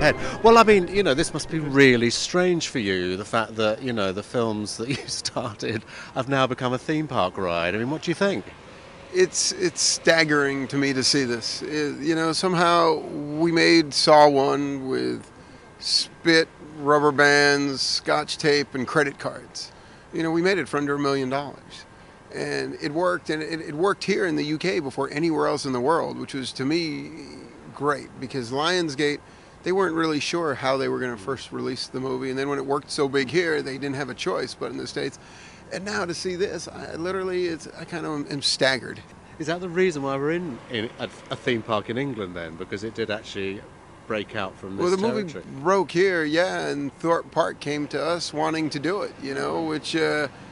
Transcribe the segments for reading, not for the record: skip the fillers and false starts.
head. Well, I mean, you know, this must be really strange for you, the fact that, you know, the films that you started have now become a theme park ride. I mean, what do you think? It's staggering to me to see this. You know, somehow we made Saw 1 with spit, rubber bands, scotch tape, and credit cards. You know, we made it for under $1 million. And it worked, and it worked here in the UK before anywhere else in the world, which was, to me, great, because Lionsgate, they weren't really sure how they were going to first release the movie, and then when it worked so big here, they didn't have a choice but in the States. And now to see this, I kind of am staggered. Is that the reason why we're in a theme park in England then? Because it did actually break out from this territory? Well, the movie broke here, yeah, and Thorp Park came to us wanting to do it, you know, which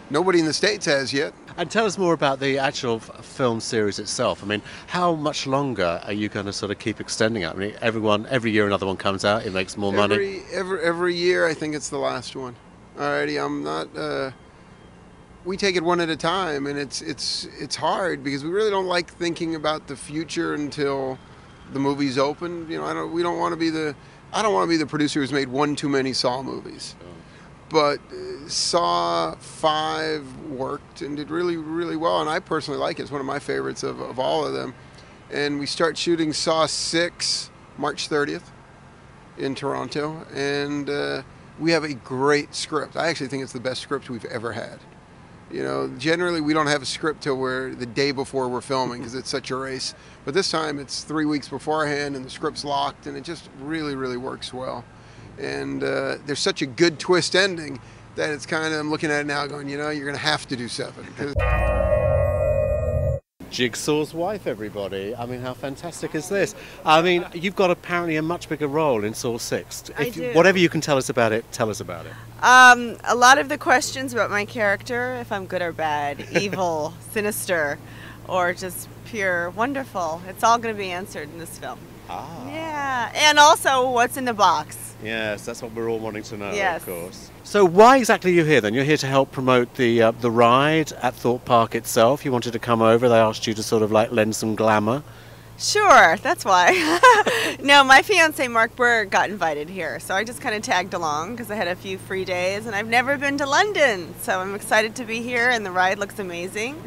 nobody in the States has yet. And tell us more about the actual film series itself. I mean, how much longer are you going to sort of keep extending it? I mean, every year another one comes out, it makes more money. Every year, I think it's the last one. Alrighty, I'm not... we take it one at a time, and it's hard because we really don't like thinking about the future until the movie's open. You know, I don't want to be the producer who's made one too many Saw movies. Oh. But Saw 5 worked and did really, really well, and I personally like it. It's one of my favorites of all of them. And we start shooting Saw 6 March 30th in Toronto, and we have a great script. I actually think it's the best script we've ever had. You know, generally we don't have a script till the day before we're filming because it's such a race. But this time it's 3 weeks beforehand and the script's locked, and it just really, really works well. And there's such a good twist ending that it's kind of, I'm looking at it now going, you know, you're going to have to do 7. Jigsaw's wife, everybody. I mean, how fantastic is this? I mean, you've got apparently a much bigger role in Saw 6. I do. Whatever you can tell us about it, tell us about it. A lot of the questions about my character, if I'm good or bad, evil, sinister, or just pure wonderful, it's all going to be answered in this film. Ah. Yeah, and also what's in the box. Yes, that's what we're all wanting to know, yes. Of course. So why exactly are you here then? You're here to help promote the ride at Thorp Park itself. You wanted to come over. They asked you to sort of like lend some glamour. Sure, that's why. No, my fiance Mark Burg got invited here, so I just kind of tagged along because I had a few free days, and I've never been to London, so I'm excited to be here, and the ride looks amazing.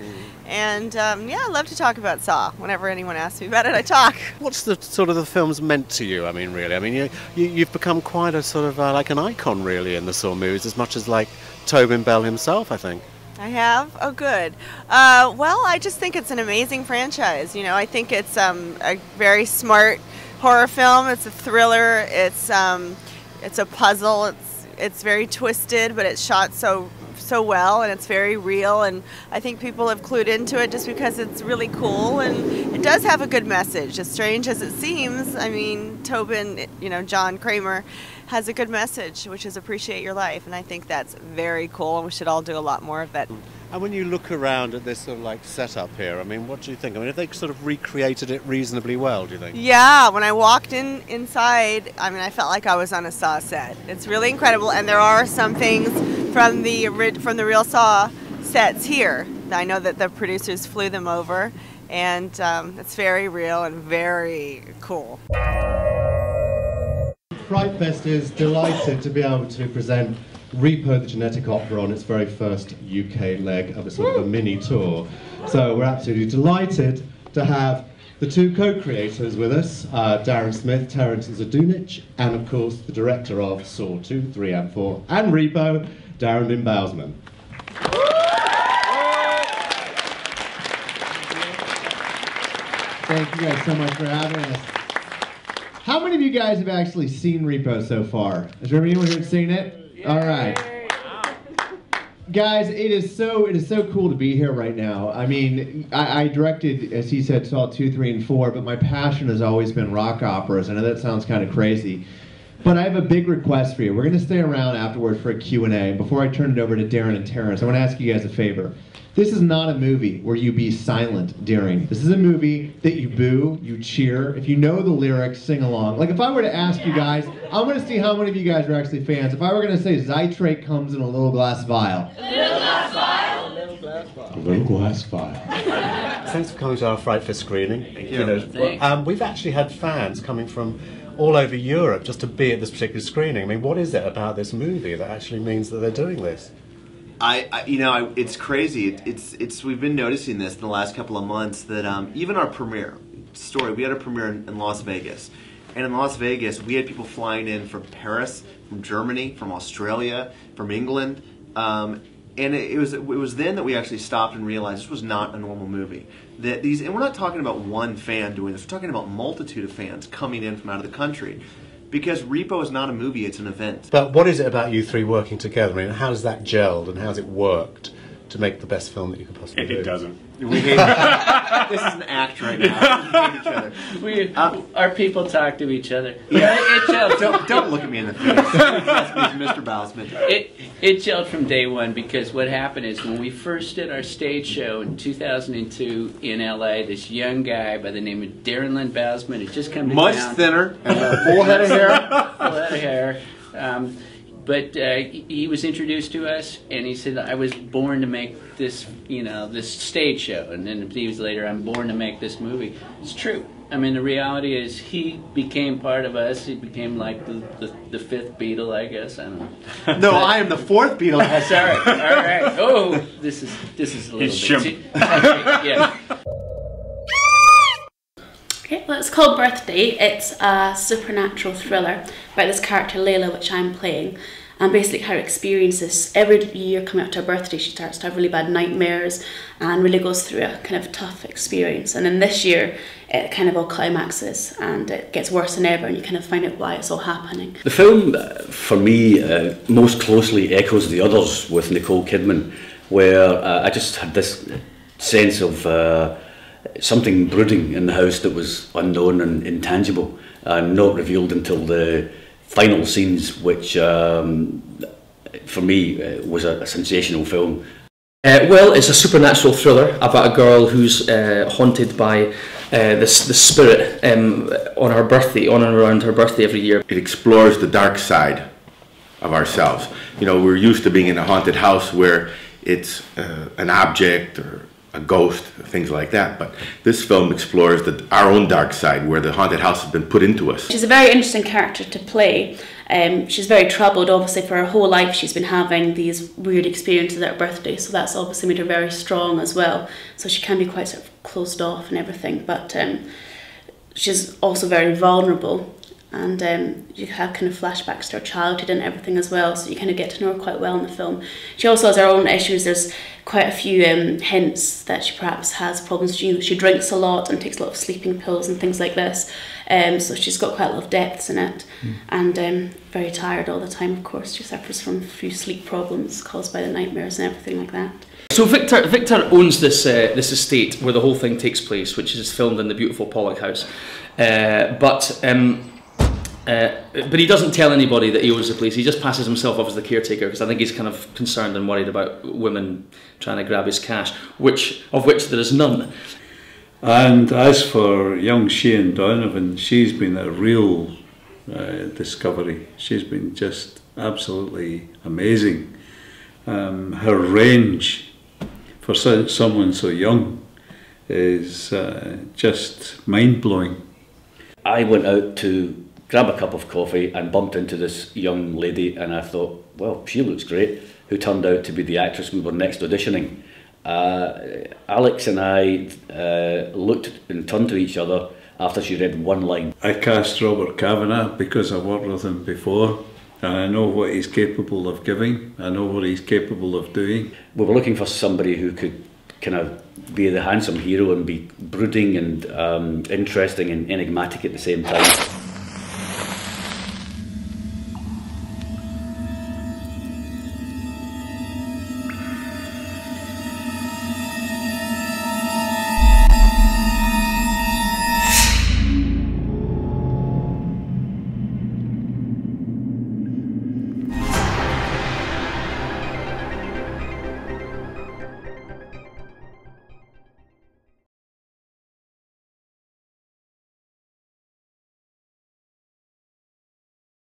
And yeah, I love to talk about Saw. Whenever anyone asks me about it, I talk. What's the sort of the films meant to you? I mean, really, I mean, you've become quite a sort of like an icon, really, in the Saw movies, as much as like Tobin Bell himself, I think. I have? Oh, good. Well, I just think it's an amazing franchise. You know, I think it's a very smart horror film. It's a thriller. It's a puzzle. It's very twisted, but it's shot so well, and it's very real. And I think people have clued into it just because it's really cool, and it does have a good message. As strange as it seems, I mean, Tobin, you know, John Kramer, has a good message, which is appreciate your life, and I think that's very cool, and we should all do a lot more of that. And when you look around at this sort of like setup here, I mean, what do you think? I mean, have they sort of recreated it reasonably well, do you think? Yeah, when I walked inside, I mean, I felt like I was on a Saw set. It's really incredible, and there are some things from the real Saw sets here. I know that the producers flew them over, and it's very real and very cool. FrightFest is delighted to be able to present Repo the Genetic Opera on its very first UK leg of a sort of a mini tour. So we're absolutely delighted to have the two co-creators with us, Darren Smith, Terence Zadunich, and of course the director of Saw 2, 3 and 4, and Repo, Darren BOUSMAN. Thank you guys so much for having us. How many of you guys have actually seen Repo so far? Has there anyone here seen it? Yay. All right. Wow. Guys, it is so cool to be here right now. I mean, I directed, as he said, Saw 2, 3, and 4, but my passion has always been rock operas. I know that sounds kind of crazy, but I have a big request for you. We're going to stay around afterward for a Q&A. Before I turn it over to Darren and Terence, I want to ask you guys a favor. This is not a movie where you be silent during. This is a movie that you boo, you cheer. If you know the lyrics, sing along. Like if I were to ask you guys, I want to see how many of you guys are actually fans. If I were going to say Zytrate comes in a little glass vial. A little glass vial? A little glass vial. A little glass vial. Thanks for coming to our FrightFest screening. Thank you. We've actually had fans coming from all over Europe just to be at this particular screening. I mean, what is it about this movie that actually means that they're doing this? It's crazy. We've been noticing this in the last couple of months that even our premiere story, we had a premiere in Las Vegas. And in Las Vegas, we had people flying in from Paris, from Germany, from Australia, from England. And it was then that we actually stopped and realized this was not a normal movie. And we're not talking about one fan doing this. We're talking about a multitude of fans coming in from out of the country. Because Repo is not a movie, it's an event. But what is it about you three working together? I mean, how does that gelled and how's it worked to make the best film that you could possibly do? It doesn't. We hate this is an act right now. We hate each other. Our people talk to each other. Yeah, it gelled. Don't look at me in the face. Mr. Bousman. It gelled from day one because what happened is when we first did our stage show in 2002 in LA, this young guy by the name of DARREN BOUSMAN had just come to much town. thinner and a full head of hair. Full head of hair. But he was introduced to us, and he said, "I was born to make this, this stage show." And then he was later, "I'm born to make this movie." It's true. I mean, the reality is he became part of us. He became like the fifth Beatle, I guess. I don't know. No, I am the fourth Beatle. Sorry. All right. Oh, this is a little bit. Yeah. Okay, well, it's called Birthday. It's a supernatural thriller about this character Layla, which I'm playing, and basically her experiences. Every year coming up to her birthday, she starts to have really bad nightmares and really goes through a kind of tough experience. And then this year, it kind of all climaxes and it gets worse than ever, and you kind of find out why it's all happening. The film, for me, most closely echoes the others with Nicole Kidman, where I just had this sense of something brooding in the house that was unknown and intangible and not revealed until the final scenes, which for me was a sensational film. Well, it's a supernatural thriller about a girl who's haunted by the spirit on her birthday, on and around her birthday every year. It explores the dark side of ourselves. You know, we're used to being in a haunted house where it's an object or a ghost, things like that. But this film explores our own dark side, where the haunted house has been put into us. She's a very interesting character to play. She's very troubled, obviously, for her whole life. She's been having these weird experiences at her birthday, so that's obviously made her very strong as well. So she can be quite sort of closed off and everything, but she's also very vulnerable. And you have kind of flashbacks to her childhood and everything as well, so you kind of get to know her quite well in the film. She also has her own issues. There's quite a few hints that she perhaps has problems. She drinks a lot and takes a lot of sleeping pills and things like this. So she's got quite a lot of depths in it, and very tired all the time, of course. She suffers from a few sleep problems caused by the nightmares and everything like that. So Victor owns this estate where the whole thing takes place, which is filmed in the beautiful Pollock House. But he doesn't tell anybody that he owns the place. He just passes himself off as the caretaker, because I think he's kind of concerned and worried about women trying to grab his cash, of which there is none. And as for young SHIAN DENOVAN, she's been a real discovery. She's been just absolutely amazing. Her range for someone so young is just mind-blowing. I went out to grab a cup of coffee and bumped into this young lady, and I thought, well, she looks great, who turned out to be the actress we were next auditioning. Alex and I looked and turned to each other after she read one line. I cast Robert CAVANAH because I've worked with him before, and I know what he's capable of giving, I know what he's capable of doing. We were looking for somebody who could kind of be the handsome hero and be brooding and interesting and enigmatic at the same time.